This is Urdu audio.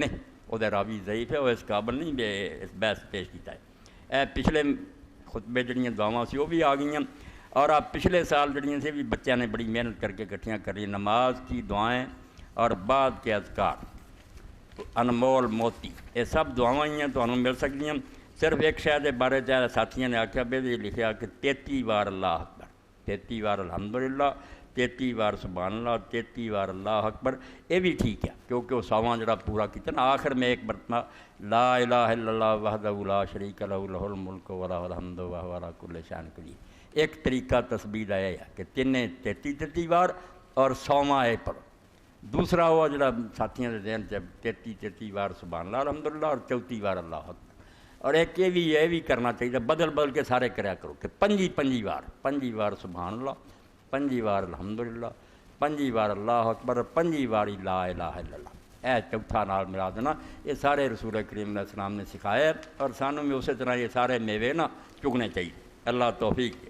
نہیں وہ راوی ضعیف ہے، وہ اس قابل نہیں بھی اس بحث پیش کیتا ہے۔ پچھلے خطبے جڑیاں دعواں سی وہ بھی آ گئی ہیں، اور آپ پچھلے سال جڑیاں سے بھی بچوں نے بڑی محنت کر کے اکٹھیاں کری، نماز کی دعائیں اور بعد کے اذکار، انمول موتی، یہ سب دعاواں ہی ہیں تو مل سکتی ہیں۔ صرف ایک شاید بارے چاہے ساتھیوں نے آخیا بھی لکھا کہ 33 بار اللہ اکبر، 33 بار الحمدللہ، 33 بار سبحان اللہ، 33 بار اللہ اکبر، یہ بھی ٹھیک ہے کیونکہ وہ سواں جڑا پورا کیا نا آخر میں ایک مرتبہ لا الہ الا اللہ وحدہ لا شریک لہ لہ الملک و لہ الحمد وہو علی کل شیء قدیر۔ ایک طریقہ تسبیح کا یہ ہے کہ تینیں 33 بار اور 100واں اے پڑھو۔ دوسرا وہ جڑا ساتھیوں کے ذہن سے 33 بار سبحان اللہ الحمدللہ اور 34 بار اللہ اکبر، اور ایک یہ بھی کرنا چاہیے بدل بدل کے سارے کریا کرو کہ 5 بار، 5 بار سبحان اللہ، 5 بار الحمدللہ، 5 بار اللہ اکبر، اور 5 بار لا الہ الا اللہ۔ اے چوتھا نال ملا دینا، یہ سارے رسول کریم علیہ السلام نے سکھایا ہے، اور سانوں بھی اسی طرح یہ سارے میوے نا چگنے چاہیے۔ اللہ توفیق۔